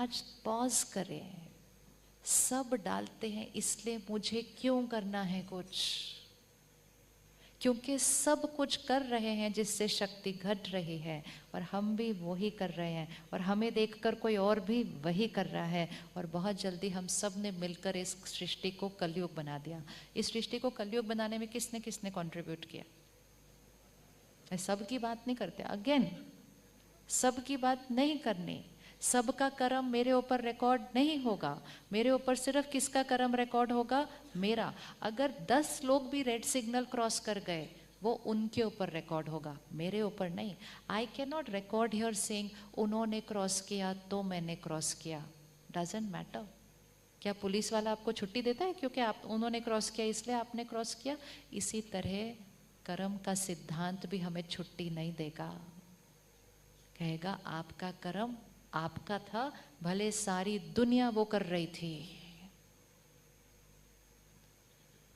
आज पॉज करें। सब डालते हैं, इसलिए मुझे क्यों करना है कुछ? क्योंकि सब कुछ कर रहे हैं जिससे शक्ति घट रही है, और हम भी वही कर रहे हैं, और हमें देखकर कोई और भी वही कर रहा है। और बहुत जल्दी हम सब ने मिलकर इस सृष्टि को कलयुग बना दिया। इस सृष्टि को कलयुग बनाने में किसने किसने कंट्रीब्यूट किया? सब की बात नहीं करते, अगेन सब की बात नहीं करनी। सबका कर्म मेरे ऊपर रिकॉर्ड नहीं होगा। मेरे ऊपर सिर्फ किसका कर्म रिकॉर्ड होगा? मेरा। अगर 10 लोग भी रेड सिग्नल क्रॉस कर गए, वो उनके ऊपर रिकॉर्ड होगा, मेरे ऊपर नहीं। I can not record here saying उन्होंने क्रॉस किया तो मैंने क्रॉस किया। Doesn't matter. क्या पुलिस वाला आपको छुट्टी देता है क्योंकि आप उन्होंने क्रॉस किया इसलिए आपने क्रॉस किया? इसी तरह कर्म का सिद्धांत भी हमें छुट्टी नहीं देगा। कहेगा आपका कर्म आपका था, भले सारी दुनिया वो कर रही थी।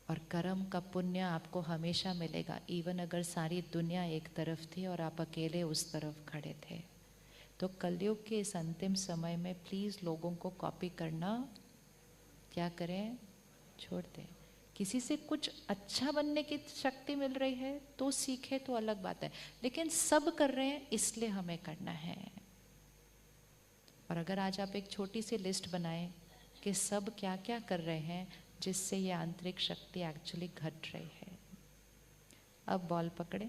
और कर्म का पुण्य आपको हमेशा मिलेगा, इवन अगर सारी दुनिया एक तरफ थी और आप अकेले उस तरफ खड़े थे। तो कलयुग के इस अंतिम समय में प्लीज़ लोगों को कॉपी करना क्या करें? छोड़ दें। किसी से कुछ अच्छा बनने की शक्ति मिल रही है तो सीखे तो अलग बात है, लेकिन सब कर रहे हैं इसलिए हमें करना है। और अगर आज आप एक छोटी सी लिस्ट बनाएं कि सब क्या क्या कर रहे हैं जिससे ये आंतरिक शक्ति एक्चुअली घट रही है। अब बॉल पकड़े।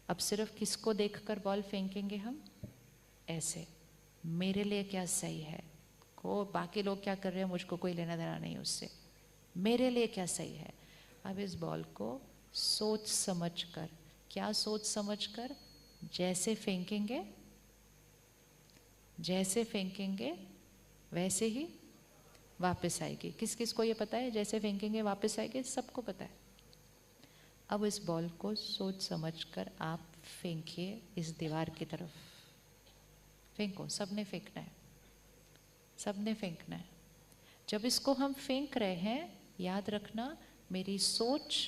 अब सिर्फ किसको देखकर बॉल फेंकेंगे हम? ऐसे, मेरे लिए क्या सही है, को बाकी लोग क्या कर रहे हैं मुझको कोई लेना देना नहीं उससे, मेरे लिए क्या सही है। अब इस बॉल को सोच समझ कर, क्या सोच समझ कर? जैसे फेंकेंगे वैसे ही वापस आएगी। किस किस को ये पता है जैसे फेंकेंगे वापस आएगी? सबको पता है। अब इस बॉल को सोच समझ कर आप फेंकिए इस दीवार की तरफ। फेंको, सबने फेंकना है, सबने फेंकना है। जब इसको हम फेंक रहे हैं, याद रखना मेरी सोच,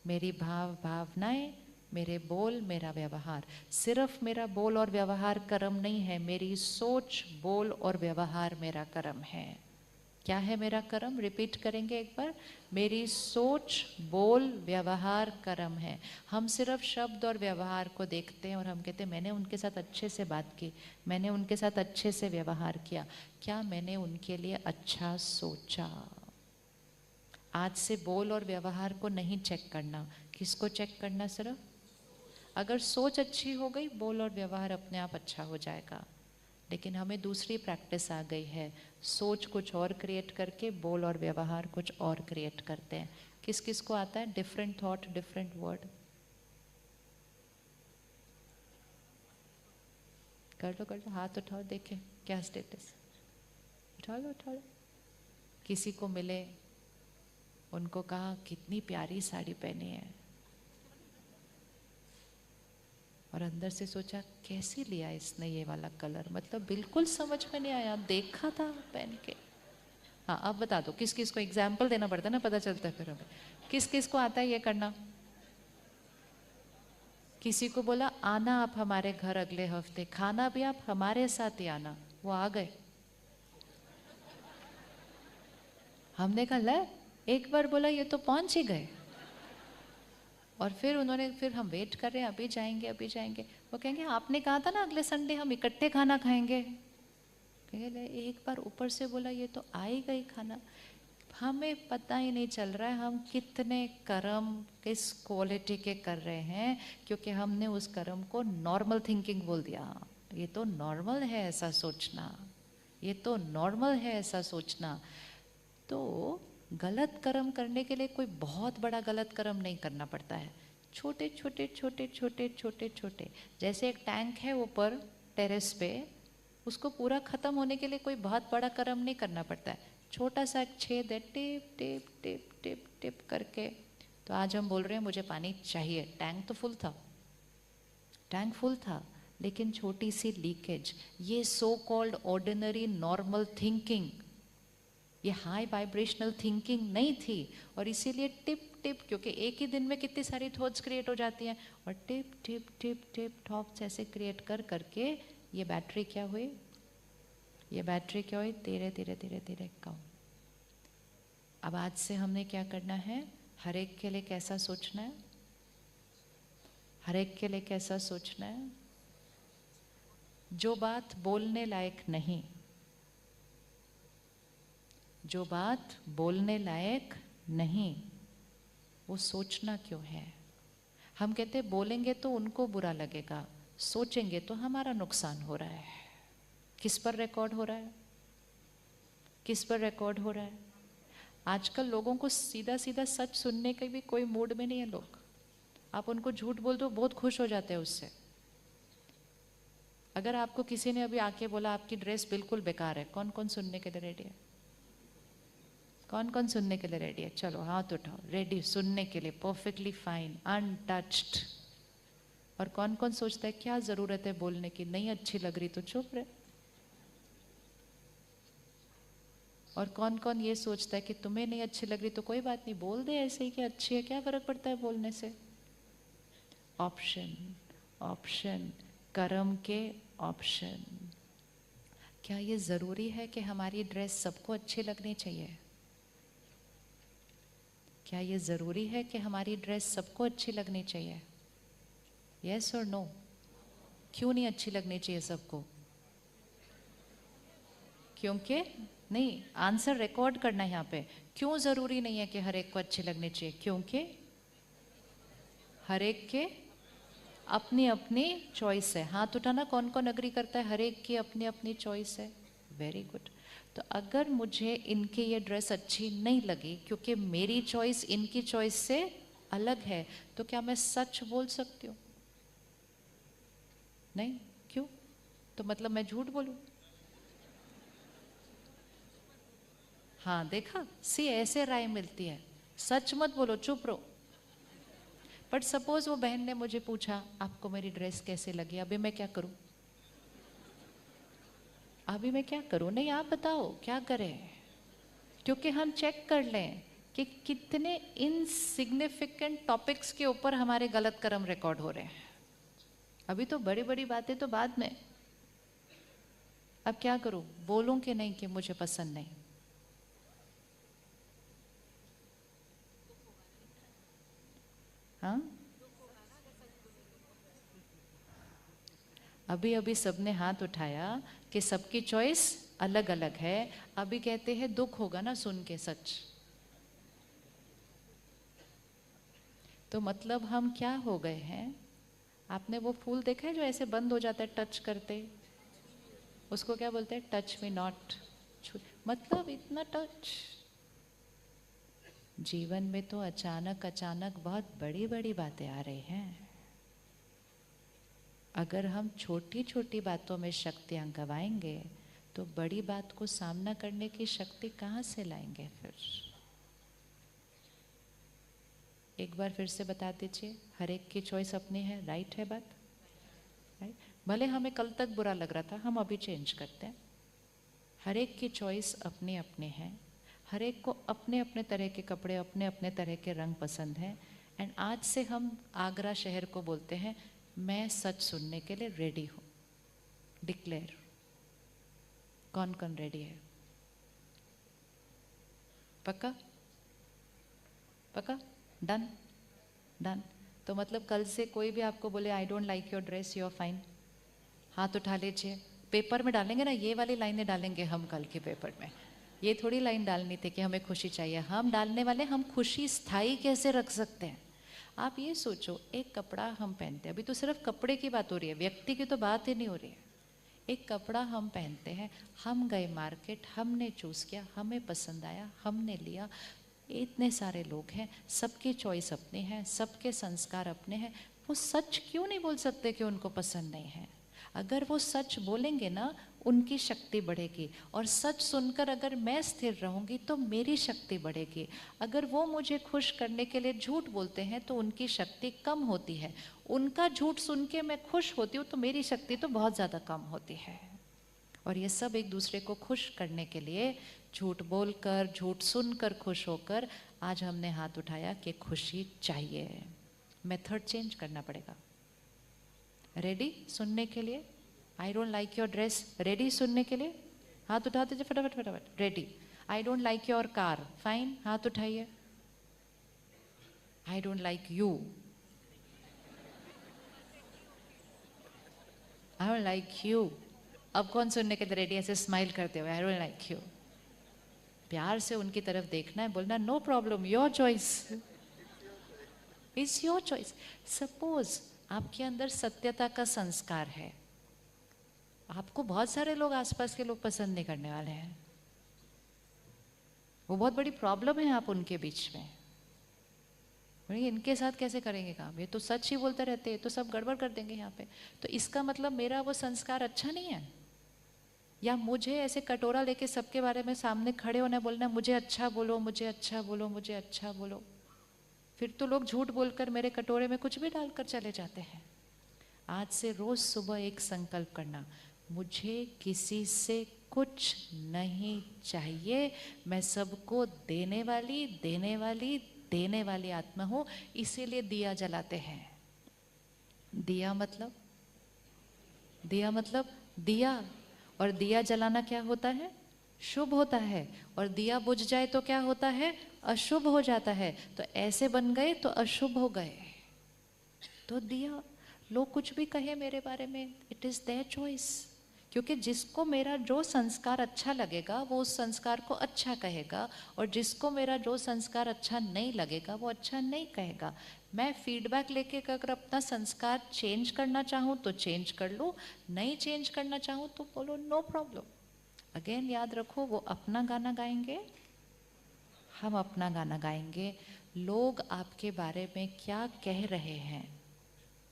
मेरी भावनाएं, मेरे बोल, मेरा व्यवहार, सिर्फ मेरा बोल और व्यवहार कर्म नहीं है, मेरी सोच, बोल और व्यवहार मेरा कर्म है। क्या है मेरा कर्म? रिपीट करेंगे एक बार। मेरी सोच, बोल, व्यवहार कर्म है। हम सिर्फ शब्द और व्यवहार को देखते हैं और हम कहते हैं मैंने उनके साथ अच्छे से बात की, मैंने उनके साथ अच्छे से व्यवहार किया, क्या मैंने उनके लिए अच्छा सोचा? आज से बोल और व्यवहार को नहीं चेक करना। किसको चेक करना? सिर्फ अगर सोच अच्छी हो गई, बोल और व्यवहार अपने आप अच्छा हो जाएगा। लेकिन हमें दूसरी प्रैक्टिस आ गई है, सोच कुछ और क्रिएट करके बोल और व्यवहार कुछ और क्रिएट करते हैं। किस किस को आता है डिफरेंट थॉट डिफरेंट वर्ड? कर लो, हाथ उठाओ, देखें क्या स्टेटस। उठा लो उठा लो। किसी को मिले, उनको कहा कितनी प्यारी साड़ी पहनी है, और अंदर से सोचा कैसे लिया इसने ये वाला कलर, मतलब बिल्कुल समझ में नहीं आया, देखा था पहन के। हाँ अब बता दो किस किस को, एग्जाम्पल देना पड़ता है ना, पता चलता है फिर हमें किस किस को आता है ये करना। किसी को बोला आना आप हमारे घर अगले हफ्ते, खाना भी आप हमारे साथ ही आना, वो आ गए। हमने कहा ले, एक बार बोला ये तो पहुंच ही गए। और फिर उन्होंने, फिर हम वेट कर रहे हैं अभी जाएंगे अभी जाएंगे। वो कहेंगे आपने कहा था ना अगले संडे हम इकट्ठे खाना खाएंगे। कहेंगे एक बार ऊपर से बोला ये तो आ ही गई खाना। हमें पता ही नहीं चल रहा है हम कितने कर्म किस क्वालिटी के कर रहे हैं, क्योंकि हमने उस कर्म को नॉर्मल थिंकिंग बोल दिया। ये तो नॉर्मल है ऐसा सोचना, ये तो नॉर्मल है ऐसा सोचना। तो गलत कर्म करने के लिए कोई बहुत बड़ा गलत कर्म नहीं करना पड़ता है, छोटे छोटे छोटे छोटे छोटे छोटे। जैसे एक टैंक है ऊपर टेरेस पे, उसको पूरा खत्म होने के लिए कोई बहुत बड़ा कर्म नहीं करना पड़ता है, छोटा सा एक छेद है, tip tip tip tip tip करके। तो आज हम बोल रहे हैं मुझे पानी चाहिए, टैंक तो फुल था, टैंक फुल था, लेकिन छोटी सी लीकेज। ये so called ordinary normal thinking, ये हाई वाइब्रेशनल थिंकिंग नहीं थी, और इसीलिए टिप टिप, क्योंकि एक ही दिन में कितनी सारी थॉट्स क्रिएट हो जाती हैं, और tip tip tip tip thoughts ऐसे क्रिएट कर करके ये बैटरी क्या हुई? ये बैटरी क्या हुई, धीरे धीरे धीरे धीरे कम। अब आज से हमने क्या करना है, हर एक के लिए कैसा सोचना है, हर एक के लिए कैसा सोचना है। जो बात बोलने लायक नहीं, जो बात बोलने लायक नहीं, वो सोचना क्यों है। हम कहते बोलेंगे तो उनको बुरा लगेगा, सोचेंगे तो हमारा नुकसान हो रहा है। किस पर रिकॉर्ड हो रहा है, किस पर रिकॉर्ड हो रहा है। आजकल लोगों को सीधा सीधा सच सुनने के भी कोई मूड में नहीं है लोग। आप उनको झूठ बोल दो बहुत खुश हो जाते हैं उससे। अगर आपको किसी ने अभी आके बोला आपकी ड्रेस बिल्कुल बेकार है, कौन कौन सुनने के लिए रेडी है, कौन कौन सुनने के लिए रेडी है, चलो हाथ उठाओ, रेडी सुनने के लिए, परफेक्टली फाइन, अनटच्ड। और कौन कौन सोचता है क्या जरूरत है बोलने की, नहीं अच्छी लग रही तो चुप रहे। और कौन कौन ये सोचता है कि तुम्हें नहीं अच्छी लग रही तो कोई बात नहीं, बोल दे ऐसे ही कि अच्छी है, क्या फर्क पड़ता है बोलने से। ऑप्शन, ऑप्शन, कर्म के ऑप्शन। क्या ये जरूरी है कि हमारी ड्रेस सबको अच्छी लगनी चाहिए? क्या ये जरूरी है कि हमारी ड्रेस सबको अच्छी लगनी चाहिए? यस और नो? क्यों नहीं अच्छी लगनी चाहिए सबको? क्योंकि नहीं, आंसर रिकॉर्ड करना है यहाँ पे। क्यों जरूरी नहीं है कि हर एक को अच्छी लगनी चाहिए? क्योंकि हर एक के अपनी अपनी चॉइस है। हाथ उठाना कौन कौन अग्री करता है हर एक की अपनी अपनी चॉइस है। Very good. तो अगर मुझे इनकी ये ड्रेस अच्छी नहीं लगी क्योंकि मेरी चॉइस इनकी चॉइस से अलग है, तो क्या मैं सच बोल सकती हूँ? नहीं। क्यों? तो मतलब मैं झूठ बोलूं? हाँ देखा, सी ऐसे राय मिलती है। सच मत बोलो, चुप रहो। बट सपोज वो बहन ने मुझे पूछा आपको मेरी ड्रेस कैसे लगी, अभी मैं क्या करूं? अभी मैं क्या करूं? नहीं आप बताओ क्या करें। क्योंकि हम चेक कर लें कि कितने इनसिग्निफिकेंट टॉपिक्स के ऊपर हमारे गलत कर्म रिकॉर्ड हो रहे हैं। अभी तो बड़ी बड़ी बातें तो बाद में। अब क्या करूं, बोलूं कि नहीं कि मुझे पसंद नहीं? हाँ, अभी अभी सबने हाथ उठाया कि सबकी चॉइस अलग अलग है। अभी कहते हैं दुख होगा ना सुन के सच। तो मतलब हम क्या हो गए हैं? आपने वो फूल देखा है जो ऐसे बंद हो जाता है टच करते, उसको क्या बोलते हैं? Touch me not. मतलब इतना टच। जीवन में तो अचानक अचानक बहुत बड़ी बड़ी बातें आ रही हैं। अगर हम छोटी छोटी बातों में शक्तियां गवाएंगे तो बड़ी बात को सामना करने की शक्ति कहाँ से लाएंगे फिर? एक बार फिर से बता दीजिए, हर एक की चॉइस अपनी है, राइट है बात? राइट। भले हमें कल तक बुरा लग रहा था, हम अभी चेंज करते हैं। हर एक की चॉइस अपनी अपनी है। हर एक को अपने अपने तरह के कपड़े, अपने अपने तरह के रंग पसंद हैं। एंड आज से हम आगरा शहर को बोलते हैं मैं सच सुनने के लिए रेडी हूँ। डिक्लेयर। कौन कौन रेडी है? पक्का? पक्का? डन? डन। तो मतलब कल से कोई भी आपको बोले I don't like your dress, you are fine, हाथ उठा लीजिए। पेपर में डालेंगे ना, ये वाली लाइनें डालेंगे हम कल के पेपर में। ये थोड़ी लाइन डालनी थी कि हमें खुशी चाहिए। हम डालने वाले हम खुशी स्थायी कैसे रख सकते हैं। आप ये सोचो, एक कपड़ा हम पहनते हैं, अभी तो सिर्फ कपड़े की बात हो रही है, व्यक्ति की तो बात ही नहीं हो रही है। एक कपड़ा हम पहनते हैं, हम गए मार्केट, हमने चूज़ किया, हमें पसंद आया, हमने लिया। इतने सारे लोग हैं, सबकी चॉइस अपनी है, सबके संस्कार अपने हैं। वो सच क्यों नहीं बोल सकते कि उनको पसंद नहीं है? अगर वो सच बोलेंगे ना, उनकी शक्ति बढ़ेगी। और सच सुनकर अगर मैं स्थिर रहूंगी तो मेरी शक्ति बढ़ेगी। अगर वो मुझे खुश करने के लिए झूठ बोलते हैं तो उनकी शक्ति कम होती है। उनका झूठ सुन के मैं खुश होती हूँ तो मेरी शक्ति तो बहुत ज़्यादा कम होती है। और ये सब एक दूसरे को खुश करने के लिए झूठ बोलकर, झूठ सुनकर खुश होकर आज हमने हाथ उठाया कि खुशी चाहिए। मेथड चेंज करना पड़ेगा। रेडी सुनने के लिए? आई don't like your dress, ready सुनने के लिए? हाथ उठाते जाइए फटाफट फटाफट। Ready. I don't like your car, fine, हाथ उठाइए। आई don't like you, I don't like you. अब कौन सुनने के लिए रेडी? ऐसे स्माइल करते हुए, आई डोंट लाइक यू। प्यार से उनकी तरफ देखना है, बोलना no problem, your choice, it's your choice. Suppose आपके अंदर सत्यता का संस्कार है, आपको बहुत सारे लोग, आसपास के लोग पसंद नहीं करने वाले हैं, वो बहुत बड़ी प्रॉब्लम है आप उनके बीच में। बोलेंगे इनके साथ कैसे करेंगे काम, ये तो सच ही बोलते रहते हैं, तो सब गड़बड़ कर देंगे यहाँ पे। तो इसका मतलब मेरा वो संस्कार अच्छा नहीं है। या मुझे ऐसे कटोरा लेके सबके बारे में सामने खड़े होने बोलना मुझे अच्छा बोलो, मुझे अच्छा बोलो, मुझे अच्छा बोलो, फिर तो लोग झूठ बोलकर मेरे कटोरे में कुछ भी डालकर चले जाते हैं। आज से रोज सुबह एक संकल्प करना, मुझे किसी से कुछ नहीं चाहिए, मैं सबको देने वाली देने वाली देने वाली आत्मा हूं। इसीलिए दिया जलाते हैं। दिया मतलब, दिया मतलब दिया, और दिया जलाना क्या होता है? शुभ होता है। और दिया बुझ जाए तो क्या होता है? अशुभ हो जाता है। तो ऐसे बन गए तो अशुभ हो गए। तो दिया, लोग कुछ भी कहे मेरे बारे में, इट इज देयर चॉइस। क्योंकि जिसको मेरा जो संस्कार अच्छा लगेगा वो उस संस्कार को अच्छा कहेगा, और जिसको मेरा जो संस्कार अच्छा नहीं लगेगा वो अच्छा नहीं कहेगा। मैं फीडबैक लेके अगर अपना संस्कार चेंज करना चाहूँ तो चेंज कर लूँ, नहीं चेंज करना चाहूँ तो बोलो नो प्रॉब्लम। अगेन याद रखो, वो अपना गाना गाएंगे, हम अपना गाना गाएंगे। लोग आपके बारे में क्या कह रहे हैं,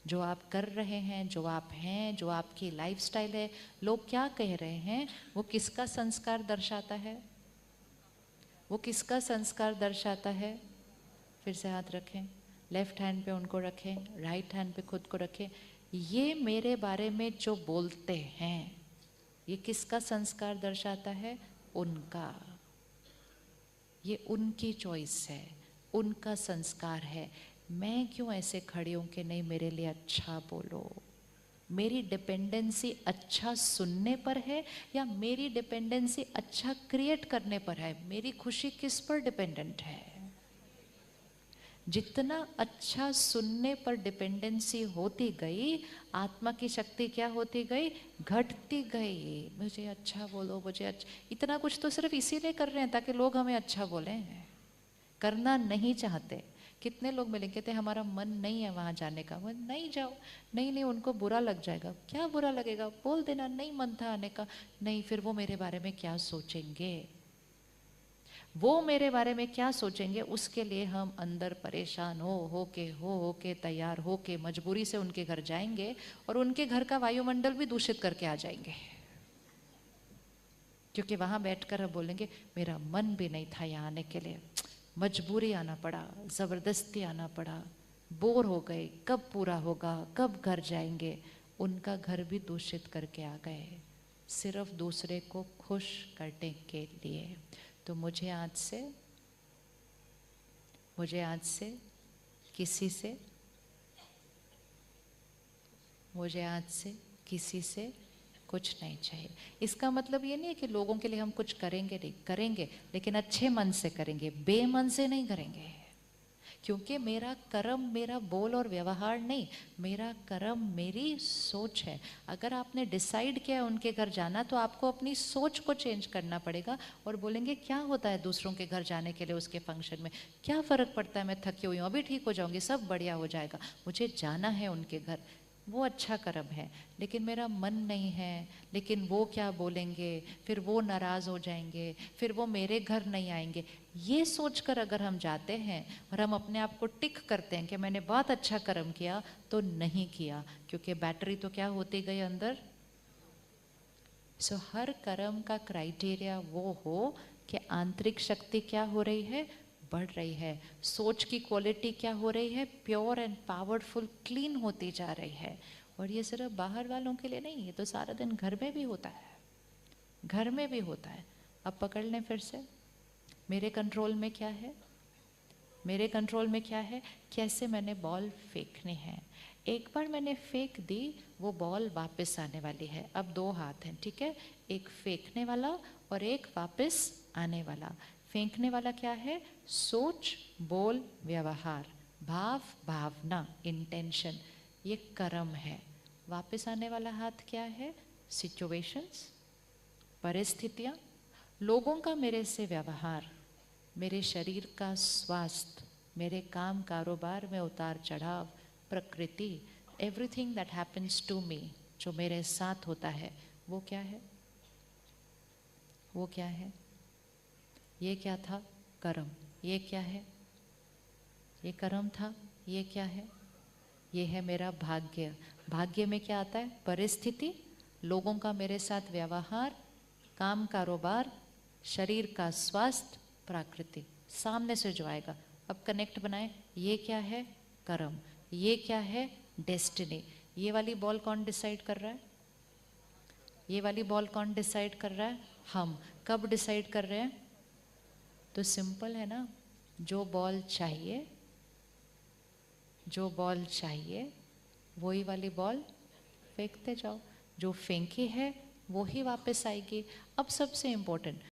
जो आप कर रहे हैं, जो आप हैं, जो आपकी लाइफस्टाइल है, लोग क्या कह रहे हैं, वो किसका संस्कार दर्शाता है? वो किसका संस्कार दर्शाता है? फिर से हाथ रखें, लेफ्ट हैंड पे उनको रखें, राइट हैंड पे खुद को रखें। ये मेरे बारे में जो बोलते हैं, ये किसका संस्कार दर्शाता है? उनका। ये उनकी चॉइस है, उनका संस्कार है। मैं क्यों ऐसे खड़ी हूं कि नहीं मेरे लिए अच्छा बोलो? मेरी डिपेंडेंसी अच्छा सुनने पर है या मेरी डिपेंडेंसी अच्छा क्रिएट करने पर है? मेरी खुशी किस पर डिपेंडेंट है? जितना अच्छा सुनने पर डिपेंडेंसी होती गई, आत्मा की शक्ति क्या होती गई? घटती गई। मुझे अच्छा बोलो, मुझे अच्छा। इतना कुछ तो सिर्फ इसीलिए कर रहे हैं ताकि लोग हमें अच्छा बोलें, करना नहीं चाहते। कितने लोग मिलेंगे, कहते हमारा मन नहीं है वहाँ जाने का। वो नहीं जाओ, नहीं नहीं उनको बुरा लग जाएगा। क्या बुरा लगेगा? बोल देना नहीं मन था आने का। नहीं, फिर वो मेरे बारे में क्या सोचेंगे, वो मेरे बारे में क्या सोचेंगे, उसके लिए हम अंदर परेशान हो के तैयार हो के मजबूरी से उनके घर जाएंगे, और उनके घर का वायुमंडल भी दूषित करके आ जाएंगे। क्योंकि वहाँ बैठकर हम बोलेंगे मेरा मन भी नहीं था यहाँ आने के लिए, मजबूरी आना पड़ा, ज़बरदस्ती आना पड़ा, बोर हो गए, कब पूरा होगा, कब घर जाएंगे। उनका घर भी दूषित करके आ गए, सिर्फ दूसरे को खुश करने के लिए। तो मुझे आज से किसी से किसी से कुछ नहीं चाहिए। इसका मतलब ये नहीं है कि लोगों के लिए हम कुछ करेंगे नहीं, करेंगे, लेकिन अच्छे मन से करेंगे, बेमन से नहीं करेंगे। क्योंकि मेरा कर्म मेरा बोल और व्यवहार नहीं, मेरा कर्म मेरी सोच है। अगर आपने डिसाइड किया है उनके घर जाना, तो आपको अपनी सोच को चेंज करना पड़ेगा। और बोलेंगे क्या होता है दूसरों के घर जाने के लिए, उसके फंक्शन में क्या फ़र्क पड़ता है, मैं थकी हुई हूँ, अभी ठीक हो जाऊँगी, सब बढ़िया हो जाएगा। मुझे जाना है उनके घर, वो अच्छा कर्म है, लेकिन मेरा मन नहीं है, लेकिन वो क्या बोलेंगे, फिर वो नाराज़ हो जाएंगे, फिर वो मेरे घर नहीं आएंगे। ये सोचकर अगर हम जाते हैं और हम अपने आप को टिक करते हैं कि मैंने बहुत अच्छा कर्म किया, तो नहीं किया, क्योंकि बैटरी तो क्या होती गई अंदर। सो हर कर्म का क्राइटेरिया वो हो कि आंतरिक शक्ति क्या हो रही है, बढ़ रही है। सोच की क्वालिटी क्या हो रही है, प्योर एंड पावरफुल, क्लीन होती जा रही है। और ये सिर्फ बाहर वालों के लिए नहीं, ये तो सारा दिन घर में भी होता है, घर में भी होता है। अब पकड़ लें फिर से, मेरे कंट्रोल में क्या है, मेरे कंट्रोल में क्या है, कैसे मैंने बॉल फेंकनी है। एक बार मैंने फेंक दी, वो बॉल वापस आने वाली है। अब दो हाथ हैं, ठीक है, एक फेंकने वाला और एक वापस आने वाला। फेंकने वाला क्या है? सोच, बोल, व्यवहार, भाव, भावना, इंटेंशन, ये कर्म है। वापस आने वाला हाथ क्या है? सिचुएशंस, परिस्थितियाँ, लोगों का मेरे से व्यवहार, मेरे शरीर का स्वास्थ्य, मेरे काम कारोबार में उतार चढ़ाव, प्रकृति, everything that happens to me, जो मेरे साथ होता है, वो क्या है? वो क्या है? ये क्या था? कर्म। ये क्या है? ये कर्म था। ये क्या है? ये है मेरा भाग्य। भाग्य में क्या आता है? परिस्थिति, लोगों का मेरे साथ व्यवहार, काम कारोबार, शरीर का स्वास्थ्य, प्रकृति, सामने से जो आएगा। अब कनेक्ट बनाए, ये क्या है? कर्म। ये क्या है? डेस्टिनी। ये वाली बॉल कौन डिसाइड कर रहा है? ये वाली बॉल कौन डिसाइड कर रहा है? हम। कब डिसाइड कर रहे हैं? तो सिंपल है ना, जो बॉल चाहिए, जो बॉल चाहिए वही वाली बॉल फेंकते जाओ। जो फेंकी है वो ही वापस आएगी। अब सबसे इम्पोर्टेंट,